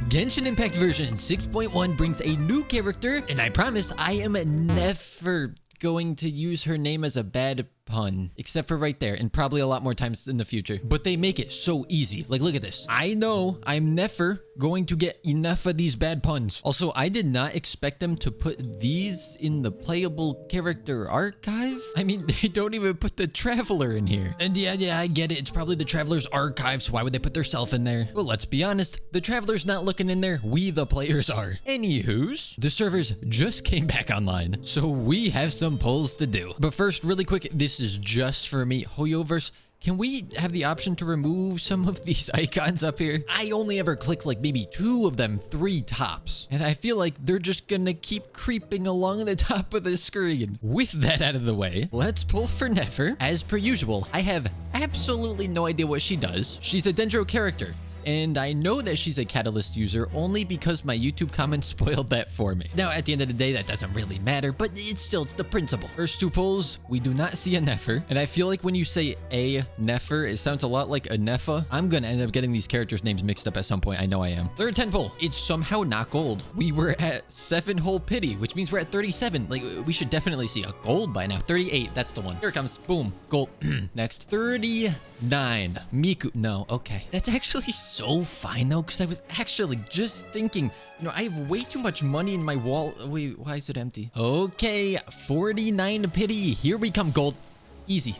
Genshin Impact version 6.1 brings a new character, and I promise I am never going to use her name as a bad pun, except for right there, and probably a lot more times in the future. But they make it so easy. Like, look at this. I know I'm never going to get enough of these bad puns. Also, I did not expect them to put these in the playable character archive. I mean, they don't even put the Traveler in here. And yeah, I get it. It's probably the Traveler's archive, so why would they put their self in there? Well, let's be honest. The Traveler's not looking in there. We, the players, are. Anywho's, the servers just came back online, so we have some polls to do. But first, really quick, this is just for me. Hoyoverse, can we have the option to remove some of these icons up here? I only ever click like maybe 2 of them, 3 tops. And I feel like they're just gonna keep creeping along the top of the screen. With that out of the way, let's pull for Nefer. As per usual, I have absolutely no idea what she does. She's a Dendro character. And I know that she's a Catalyst user only because my YouTube comments spoiled that for me. Now, at the end of the day, that doesn't really matter, but it's the principle. First 2 polls, we do not see a Nefer. And I feel like when you say a Nefer, it sounds a lot like a Nefa. I'm gonna end up getting these characters' names mixed up at some point. I know I am. Third 10 poll, it's somehow not gold. We were at 7 whole pity, which means we're at 37. Like, we should definitely see a gold by now. 38, that's the one. Here it comes. Boom. Gold. Next. 39. Miku. No, okay. That's actually so fine though, because I was actually just thinking, you know, I have way too much money in my wallet. Wait, why is it empty? Okay, 49 pity. Here we come, gold. Easy.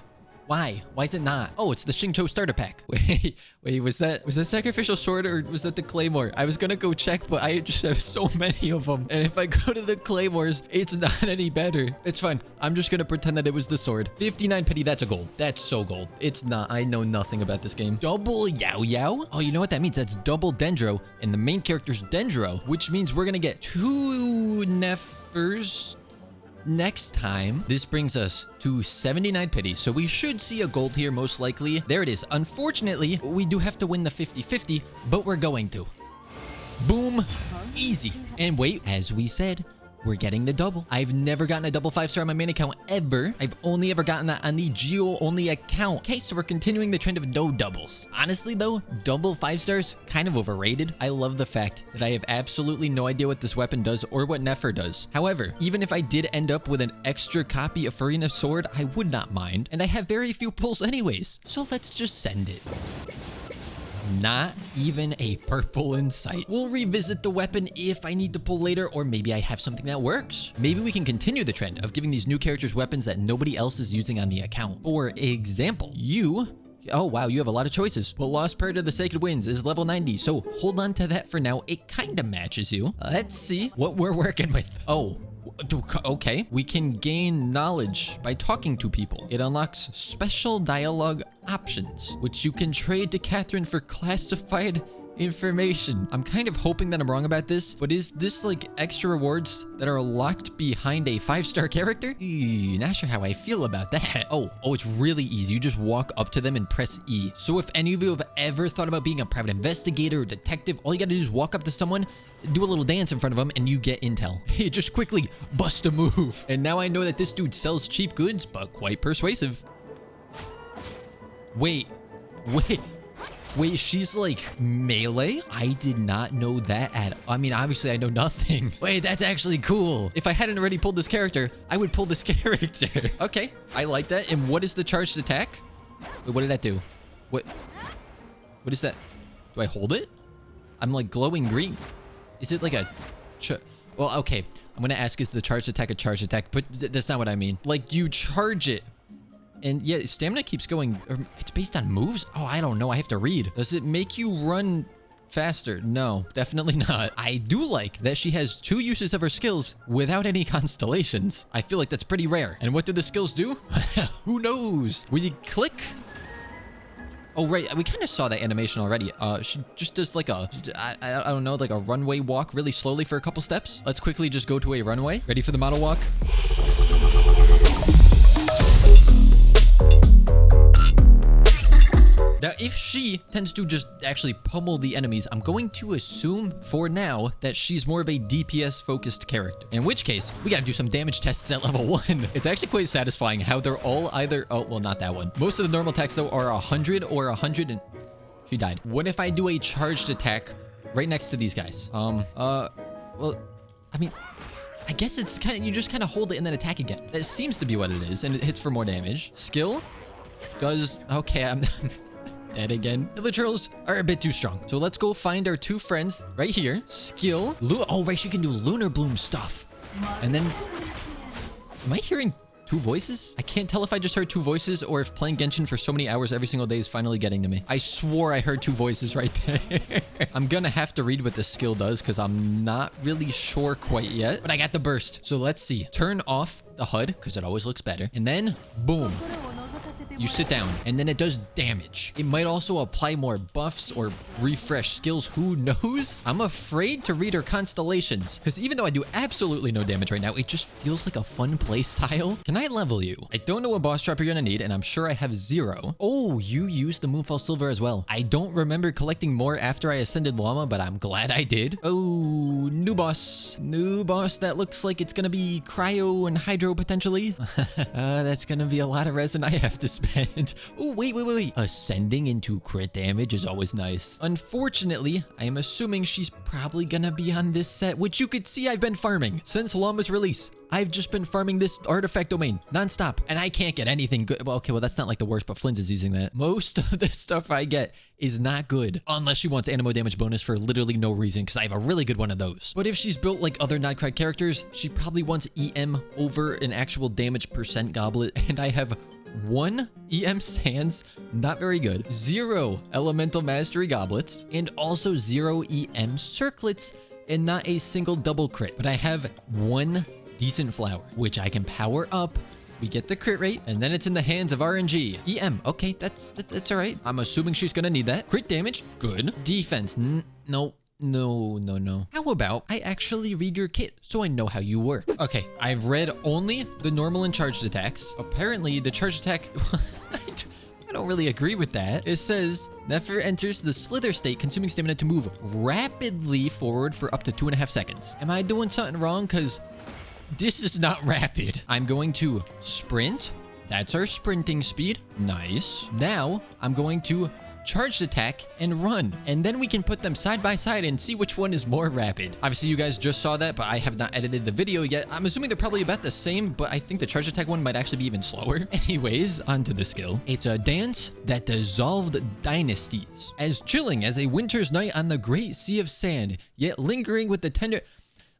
Why? Why is it not? Oh, it's the Xingqiu starter pack. Wait, was that sacrificial sword or was that the claymore? I was gonna go check, but I just have so many of them. And if I go to the claymores, it's not any better. It's fine. I'm just gonna pretend that it was the sword. 59 pity, that's a gold. That's so gold. It's not. I know nothing about this game. Double Yao Yao? Oh, you know what that means? That's double Dendro, and the main character's Dendro, which means we're gonna get 2 Nefers next time. This brings us to 79 pity, so we should see a gold here most likely. There it is. Unfortunately, we do have to win the 50-50, but we're going to. Boom. Easy. And wait, as we said, we're getting the double. I've never gotten a double 5-star on my main account ever. I've only ever gotten that on the Geo-only account. Okay, so we're continuing the trend of no doubles. Honestly though, double 5 stars, kind of overrated. I love the fact that I have absolutely no idea what this weapon does or what Nefer does. However, even if I did end up with an extra copy of Farina's sword, I would not mind. And I have very few pulls anyways. So let's just send it. Not even a purple in sight. We'll revisit the weapon if I need to pull later, or maybe I have something that works. Maybe we can continue the trend of giving these new characters weapons that nobody else is using on the account. For example, oh wow, you have a lot of choices. But Lost Part of the Sacred Winds is level 90, so hold on to that for now. It kind of matches you. Let's see what we're working with. Oh, okay. We can gain knowledge by talking to people. It unlocks special dialogue options, which you can trade to Catherine for classified information. I'm kind of hoping that I'm wrong about this, but is this like extra rewards that are locked behind a 5-star character? Not sure how I feel about that. Oh, it's really easy. You just walk up to them and press E. So if any of you have ever thought about being a private investigator or detective, all you gotta do is walk up to someone, do a little dance in front of them, and you get intel. Hey, just quickly bust a move. And now I know that this dude sells cheap goods, but quite persuasive. Wait, she's like melee? I did not know that I mean, obviously I know nothing. Wait, that's actually cool. If I hadn't already pulled this character, I would pull this character. Okay, I like that. And what is the charged attack? Wait, what did that do? What is that? Do I hold it? I'm like glowing green. Is it like a... Well, okay. I'm gonna ask, is the charged attack a charged attack? But that's not what I mean. Like, you charge it. And yeah, stamina keeps going. It's based on moves? Oh, I don't know. I have to read. Does it make you run faster? No, definitely not. I do like that she has 2 uses of her skills without any constellations. I feel like that's pretty rare. And what do the skills do? Who knows? We click... Oh, right. We kind of saw that animation already. She just does like I don't know, like a runway walk really slowly for a couple steps. Let's quickly just go to a runway. Ready for the model walk? Now, if she tends to just actually pummel the enemies, I'm going to assume for now that she's more of a DPS focused character. In which case, we gotta do some damage tests at level 1. It's actually quite satisfying how they're all either, oh, well, not that one. Most of the normal attacks though are 100 or 100 and she died. What if I do a charged attack right next to these guys. Well, I mean, I guess it's kind of, you just kind of hold it and then attack again. That seems to be what it is, and it hits for more damage. Skill does, okay, I'm dead again. The literals are a bit too strong. So let's go find our two friends right here. Skill, oh, right, she can do Lunar Bloom stuff. And then, am I hearing two voices? I can't tell if I just heard two voices or if playing Genshin for so many hours every single day is finally getting to me. I swore I heard two voices right there. I'm gonna have to read what the skill does because I'm not really sure quite yet, but I got the burst. So let's see. Turn off the HUD because it always looks better. And then, boom. You sit down, and then it does damage. It might also apply more buffs or refresh skills. Who knows? I'm afraid to read her constellations, because even though I do absolutely no damage right now, it just feels like a fun play style. Can I level you? I don't know what boss drop you're gonna need, and I'm sure I have 0. Oh, you used the Moonfall Silver as well. I don't remember collecting more after I ascended Lauma, but I'm glad I did. Oh, new boss. New boss that looks like it's gonna be Cryo and Hydro potentially. That's gonna be a lot of resin I have to spend. Oh, wait. Ascending into crit damage is always nice. Unfortunately, I am assuming she's probably gonna be on this set, which you could see I've been farming since Lauma's release. I've just been farming this artifact domain nonstop, and I can't get anything good. Well, okay, well, that's not like the worst, but Flint is using that. Most of the stuff I get is not good, unless she wants Anemo damage bonus for literally no reason, because I have a really good one of those. But if she's built like other nod-krai characters, she probably wants EM over an actual damage percent goblet, and I have 1 EM Sands, not very good, 0 Elemental Mastery Goblets, and also 0 EM Circlets, and not a single double crit. But I have 1 decent flower, which I can power up. We get the crit rate, and then it's in the hands of RNG. EM, okay, that's all right. I'm assuming she's gonna need that. Crit damage, good. Defense, no. How about I actually read your kit so I know how you work? Okay, I've read only the normal and charged attacks. Apparently, the charged attack... I don't really agree with that. It says, Nefer enters the slither state, consuming stamina to move rapidly forward for up to 2.5 seconds. Am I doing something wrong? Because this is not rapid. I'm going to sprint. That's our sprinting speed. Nice. Now, I'm going to charged attack and run, and then we can put them side by side and see which one is more rapid. Obviously you guys just saw that, but I have not edited the video yet. I'm assuming they're probably about the same, but I think the charged attack one might actually be even slower. Anyways, onto the skill. It's a dance that dissolved dynasties, as chilling as a winter's night on the great sea of sand, yet lingering with the tender...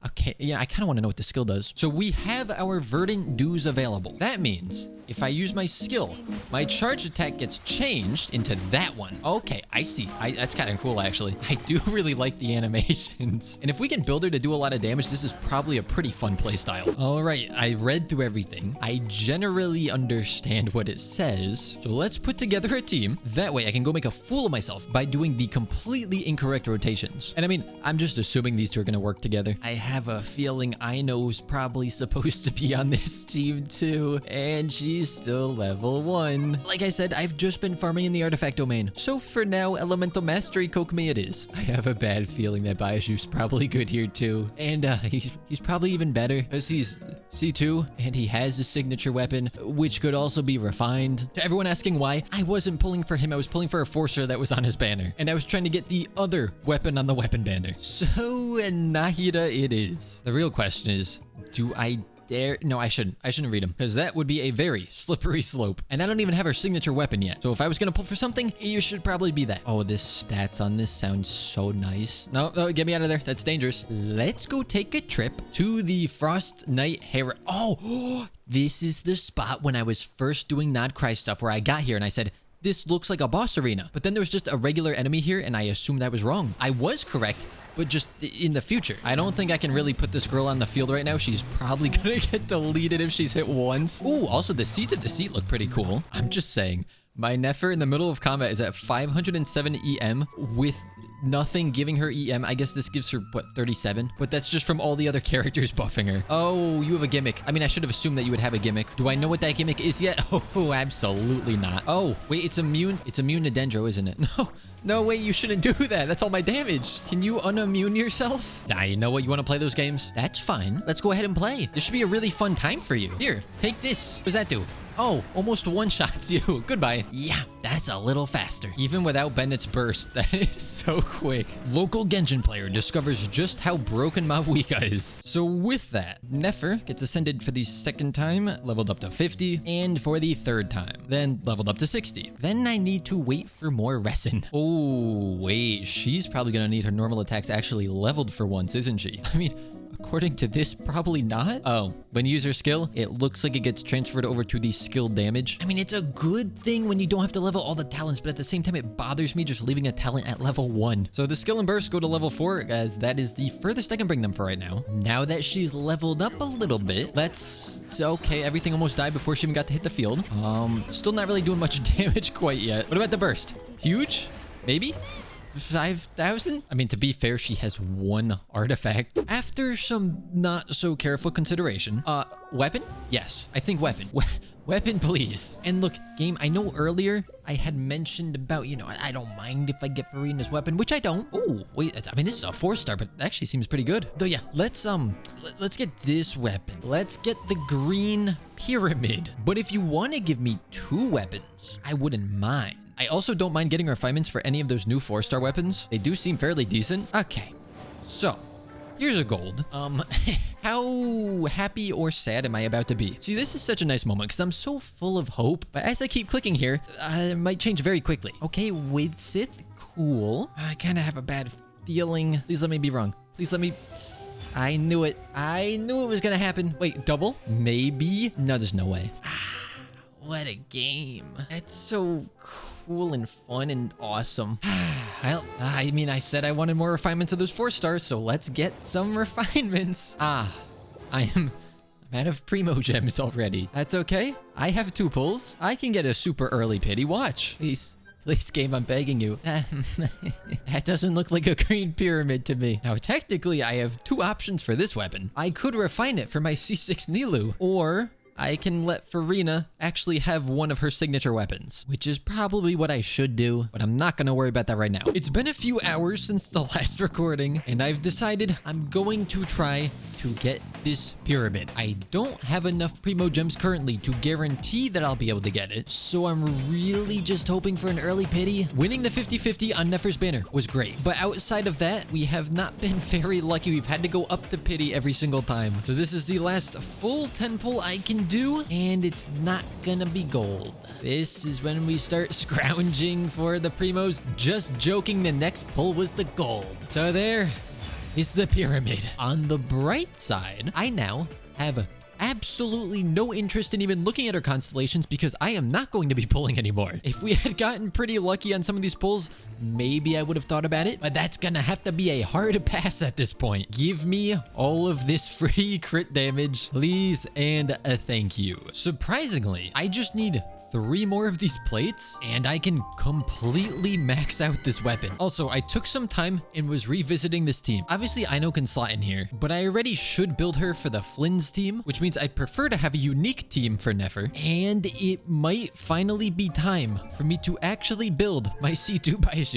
Okay, yeah, I kind of want to know what the skill does. So we have our verdant dews available. That means if I use my skill, my charge attack gets changed into that one. Okay, I see. That's kind of cool, actually. I do really like the animations. And if we can build her to do a lot of damage, this is probably a pretty fun playstyle. All right, I read through everything. I generally understand what it says. So let's put together a team. That way I can go make a fool of myself by doing the completely incorrect rotations. And I mean, I'm just assuming these two are going to work together. I have a feeling Aino's probably supposed to be on this team too, and she's still level 1. Like I said, I've just been farming in the artifact domain, so for now, Elemental Mastery Kokomi it is. I have a bad feeling that Baiju's probably good here too, and he's probably even better, because he's C2, and he has his signature weapon, which could also be refined. To everyone asking why, I wasn't pulling for him, I was pulling for a Forcer that was on his banner, and I was trying to get the other weapon on the weapon banner. So, Nahida it is. The real question is, do I dare? No, I shouldn't read him, because that would be a very slippery slope. And I don't even have her signature weapon yet. So if I was gonna pull for something, it should probably be that. Oh, this stats on this sounds so nice. No, get me out of there. That's dangerous. Let's go take a trip to the Frost Knight Hera. Oh, this is the spot when I was first doing nod-krai stuff where I got here and I said, this looks like a boss arena. But then there was just a regular enemy here and I assumed I was wrong. I was correct, but just in the future. I don't think I can really put this girl on the field right now. She's probably gonna get deleted if she's hit once. Ooh, also the Seeds of Deceit look pretty cool. I'm just saying, my Nefer in the middle of combat is at 507 EM with nothing giving her EM. I guess this gives her, what, 37? But that's just from all the other characters buffing her. Oh, you have a gimmick. I mean, I should have assumed that you would have a gimmick. Do I know what that gimmick is yet? Oh, absolutely not. Oh, wait, it's immune to Dendro, isn't it? No, wait, you shouldn't do that. That's all my damage. Can you unimmune yourself? Nah, you know what? You want to play those games? That's fine. Let's go ahead and play. This should be a really fun time for you. Here, take this. What does that do? Oh, almost one-shots you. Goodbye. Yeah, that's a little faster. Even without Bennett's burst, that is so quick. Local Genshin player discovers just how broken Mavuika is. So with that, Nefer gets ascended for the second time, leveled up to 50, and for the third time, then leveled up to 60. Then I need to wait for more resin. Oh, wait, she's probably gonna need her normal attacks actually leveled for once, isn't she? I mean, according to this, probably not. Oh, when you use her skill, it looks like it gets transferred over to the skill damage. I mean, it's a good thing when you don't have to level all the talents, but at the same time, it bothers me just leaving a talent at level 1. So the skill and burst go to level 4, as that is the furthest I can bring them for right now. Now that she's leveled up a little bit, okay, everything almost died before she even got to hit the field. Still not really doing much damage quite yet. What about the burst? Huge? Maybe? 5,000? I mean, to be fair, she has 1 artifact. After some not so careful consideration, weapon? Yes, I think weapon. Weapon, please. And look, game, I know earlier I had mentioned about, I don't mind if I get Farina's weapon, which I don't. Oh, wait, I mean, this is a 4-star, but it actually seems pretty good. Though, yeah, let's get this weapon. Let's get the green pyramid. But if you want to give me 2 weapons, I wouldn't mind. I also don't mind getting refinements for any of those new 4-star weapons. They do seem fairly decent. Okay, so here's a gold. How happy or sad am I about to be? See, this is such a nice moment because I'm so full of hope. But as I keep clicking here, it might change very quickly. Okay, Widsith, cool. I kind of have a bad feeling. Please let me be wrong. Please let me... I knew it. I knew it was gonna happen. Wait, double? Maybe? No, there's no way. What a game. That's so cool and fun and awesome. Well, I mean, I said I wanted more refinements of those 4 stars, so let's get some refinements. I'm out of primo gems already. That's okay. I have 2 pulls. I can get a super early pity. Watch. Please. Please, game, I'm begging you. That doesn't look like a green pyramid to me. Now, technically, I have 2 options for this weapon. I could refine it for my C6 Nilou, or I can let Farina actually have one of her signature weapons, which is probably what I should do, but I'm not gonna worry about that right now. It's been a few hours since the last recording, and I've decided I'm going to try to get this pyramid. I don't have enough primo gems currently to guarantee that I'll be able to get it, so I'm really just hoping for an early pity. Winning the 50-50 on Nefer's banner was great, but outside of that, we have not been very lucky. We've had to go up to pity every single time. So this is the last full 10 pull I can do, and it's not gonna be gold. This is when we start scrounging for the primos. Just joking, the next pull was the gold. So there is the pyramid. On the bright side, I now have absolutely no interest in even looking at our constellations because I am not going to be pulling anymore. If we had gotten pretty lucky on some of these pulls, maybe I would have thought about it, but that's gonna have to be a hard pass at this point. Give me all of this free crit damage, please, and a thank you. Surprisingly, I just need 3 more of these plates and I can completely max out this weapon. Also, I took some time and was revisiting this team. Obviously, Ino can slot in here, but I already should build her for the Flynn's team, which means I prefer to have a unique team for Nefer, and it might finally be time for me to actually build my C2 Baiju.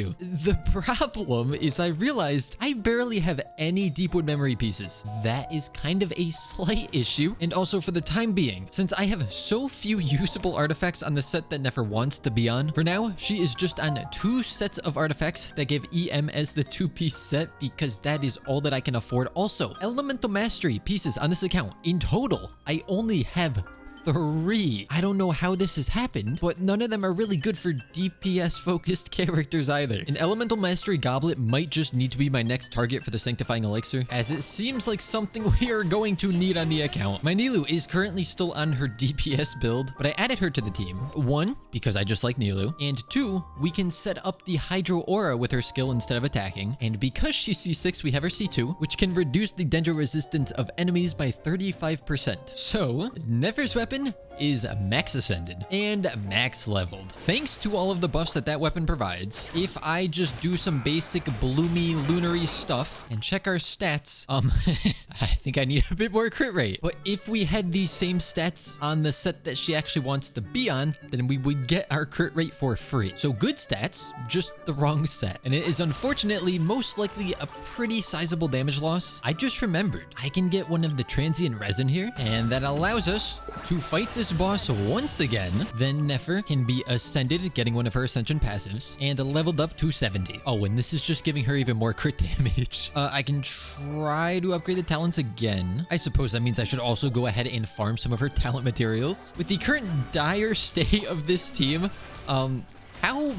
The problem is I realized I barely have any Deepwood memory pieces. That is kind of a slight issue, and also for the time being, since I have so few usable artifacts on the set that Nefer wants to be on, for now, she is just on 2 sets of artifacts that give EM as the 2-piece set because that is all that I can afford. Also, Elemental Mastery pieces on this account. In total, I only have 3. I don't know how this has happened, but none of them are really good for DPS focused characters either. An Elemental Mastery Goblet might just need to be my next target for the Sanctifying Elixir, as it seems like something we are going to need on the account. My Nilou is currently still on her DPS build, but I added her to the team. 1, because I just like Nilou, and 2, we can set up the Hydro Aura with her skill instead of attacking, and because she's C6, we have her C2, which can reduce the Dendro resistance of enemies by 35%. So, Nefer's weapon is max ascended and max leveled. Thanks to all of the buffs that weapon provides, if I just do some basic bloomy lunary stuff and check our stats, I think I need a bit more crit rate. But if we had these same stats on the set that she actually wants to be on, then we would get our crit rate for free. So good stats, just the wrong set. And it is unfortunately most likely a pretty sizable damage loss. I just remembered I can get one of the transient resin here, and that allows us to fight the this boss once again, then Nefer can be ascended, getting one of her Ascension passives, and leveled up to 70. Oh, and this is just giving her even more crit damage. I can try to upgrade the talents again. I suppose that means I should also go ahead and farm some of her talent materials. With the current dire state of this team, how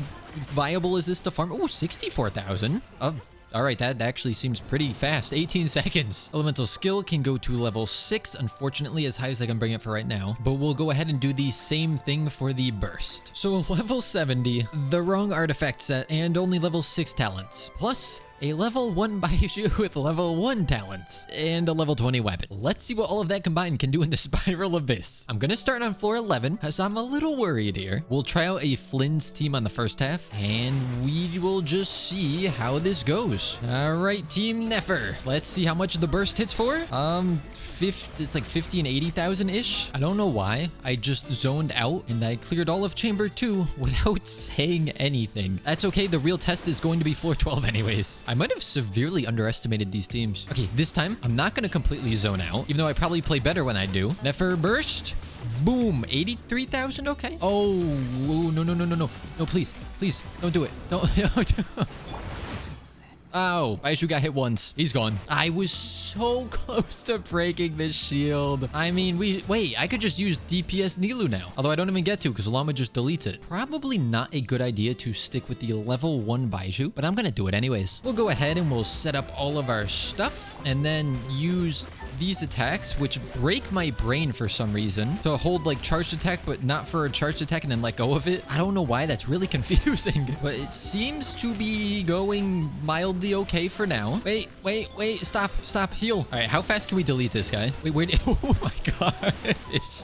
viable is this to farm? Oh, 64,000. All right, that actually seems pretty fast. 18 seconds. Elemental skill can go to level 6, unfortunately, as high as I can bring it for right now. But we'll go ahead and do the same thing for the burst. So level 70, the wrong artifact set, and only level 6 talents. Plus a level 1 Baiju with level 1 talents and a level 20 weapon. Let's see what all of that combined can do in the Spiral Abyss. I'm gonna start on floor 11 because I'm a little worried here. We'll try out a Flynn's team on the first half and we will just see how this goes. All right, Team Nefer. Let's see how much the burst hits for. It's like 50 and 80,000 ish. I don't know why. I just zoned out and I cleared all of chamber 2 without saying anything. That's okay. The real test is going to be floor 12 anyways. I might have severely underestimated these teams. Okay, this time, I'm not going to completely zone out, even though I probably play better when I do. Nefer burst. Boom. 83,000. Okay. Oh, no. No, please. Please, don't do it. Don't. Oh, Baiju got hit once. He's gone. I was so close to breaking this shield. I mean, wait, I could just use DPS Nilu now. Although I don't even get to because Lauma just deletes it. Probably not a good idea to stick with the level 1 Baiju, but I'm going to do it anyways. We'll go ahead and we'll set up all of our stuff and then use these attacks, which break my brain for some reason, to hold like charged attack, but not for a charged attack and then let go of it. I don't know why. That's really confusing, but it seems to be going mildly okay for now. Wait, stop, heal. All right, how fast can we delete this guy? Wait, oh my gosh.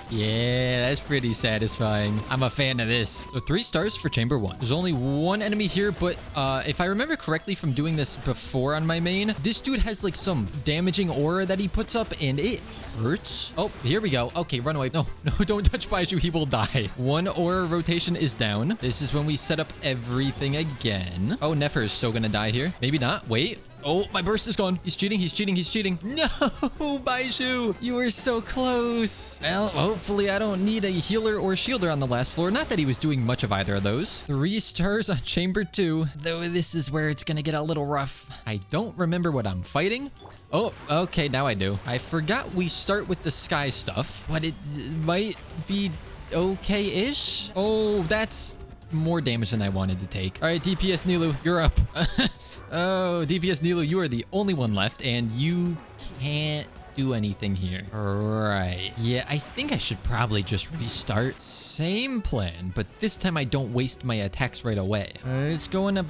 Yeah, that's pretty satisfying. I'm a fan of this. So 3 stars for chamber 1. There's only 1 enemy here, but if I remember correctly from doing this before on my main, this dude has like some damaging aura that he puts up and it hurts. Oh, here we go. Okay, run away. No, don't touch Baiju. He will die. 1 aura rotation is down. This is when we set up everything again. Oh, Nefer is so gonna die here. Maybe not. Wait. Oh, my burst is gone. He's cheating. No, Baiju, you were so close. Well, hopefully I don't need a healer or shielder on the last floor. Not that he was doing much of either of those. 3 stars on chamber 2, though this is where it's gonna get a little rough. I don't remember what I'm fighting. Oh, okay, now I do. I forgot we start with the sky stuff, but it might be okay-ish. Oh, that's more damage than I wanted to take. All right, DPS Nilu, you're up. Oh, DPS Nilu, you are the only one left, and you can't do anything here. Right. Yeah, I think I should probably just restart. Same plan, but this time I don't waste my attacks right away. It's going a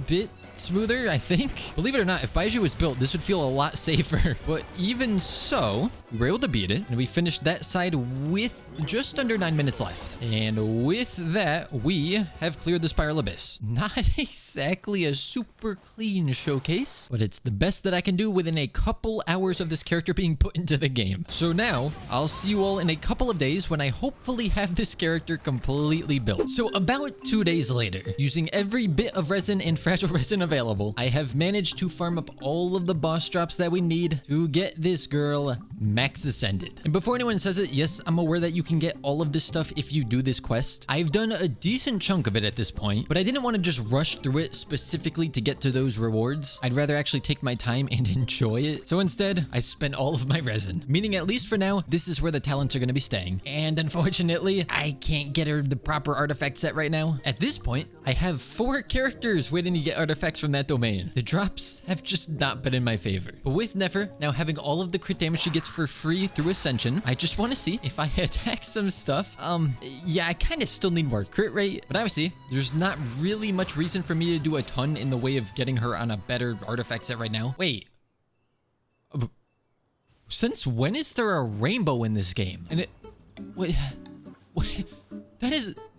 bit smoother, I think. Believe it or not, if Baiju was built, this would feel a lot safer. But even so, we were able to beat it, and we finished that side with just under 9 minutes left. And with that, we have cleared the Spiral Abyss. Not exactly a super clean showcase, but it's the best that I can do within a couple hours of this character being put into the game. So now, I'll see you all in a couple of days when I hopefully have this character completely built. So about 2 days later, using every bit of resin and fragile resin available, I have managed to farm up all of the boss drops that we need to get this girl max ascended. And before anyone says it, yes, I'm aware that you can get all of this stuff if you do this quest. I've done a decent chunk of it at this point, but I didn't want to just rush through it specifically to get to those rewards. I'd rather actually take my time and enjoy it. So instead, I spent all of my resin, meaning at least for now, this is where the talents are going to be staying. And unfortunately, I can't get her the proper artifact set right now. At this point, I have 4 characters waiting to get artifacts from that domain. The drops have just not been in my favor. But with Nefer now having all of the crit damage she gets for free through Ascension, I just want to see if I attack some stuff. Yeah, I kind of still need more crit rate, but obviously there's not really much reason for me to do a ton in the way of getting her on a better artifact set right now. Wait. Since when is there a rainbow in this game? And wait,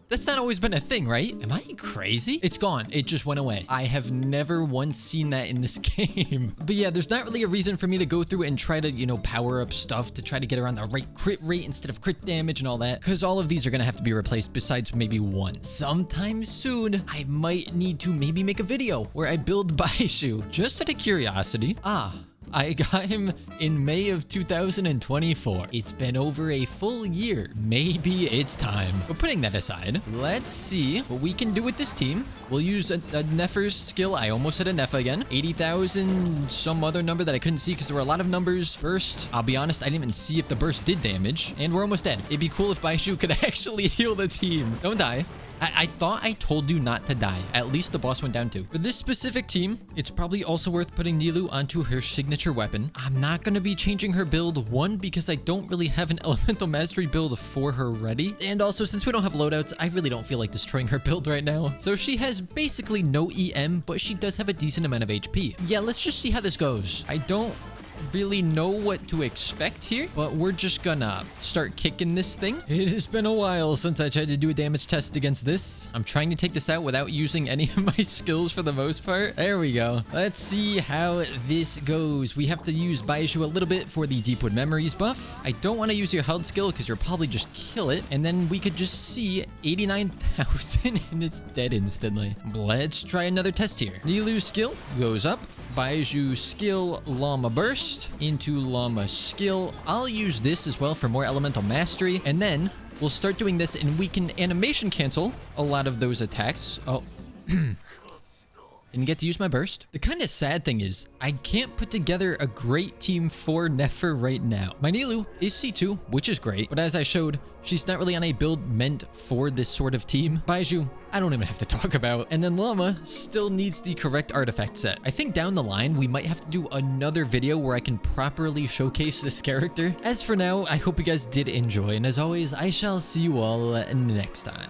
that's not always been a thing, right? Am I crazy? It's gone. It just went away. I have never once seen that in this game. But yeah, there's not really a reason for me to go through and try to, you know, power up stuff to try to get around the right crit rate instead of crit damage and all that. Because all of these are going to have to be replaced besides maybe one. Sometime soon, I might need to maybe make a video where I build Baiju. Just out of curiosity. I got him in May of 2024. It's been over a full year. Maybe it's time. But putting that aside, let's see what we can do with this team. We'll use a Nefer's skill. I almost hit a Nefer again. 80,000, some other number that I couldn't see because there were a lot of numbers. Burst. I'll be honest, I didn't even see if the burst did damage. And we're almost dead. It'd be cool if Baishu could actually heal the team. Don't die. I thought I told you not to die. At least the boss went down too. For this specific team, it's probably also worth putting Nilou onto her signature weapon. I'm not going to be changing her build, one, because I don't really have an elemental mastery build for her ready. And also, since we don't have loadouts, I really don't feel like destroying her build right now. So she has basically no EM, but she does have a decent amount of HP. Yeah, let's just see how this goes. I don't really know what to expect here, but we're just gonna start kicking this thing. It has been a while since I tried to do a damage test against this. I'm trying to take this out without using any of my skills for the most part. There we go. Let's see how this goes. We have to use Baishu a little bit for the Deepwood Memories buff. I don't want to use your held skill because you'll probably just kill it, and then we could just see 89,000 and it's dead instantly. Let's try another test here. Nilou's skill goes up. Baishu skill, Lauma burst into Lauma skill. I'll use this as well for more elemental mastery, and then we'll start doing this and we can animation cancel a lot of those attacks. Oh, didn't get to use my burst. The kind of sad thing is I can't put together a great team for Nefer right now. My Nilou is C2, which is great, but as I showed, she's not really on a build meant for this sort of team. Baishu, I don't even have to talk about. And then Lauma still needs the correct artifact set. I think down the line, we might have to do another video where I can properly showcase this character. As for now, I hope you guys did enjoy, and as always, I shall see you all next time.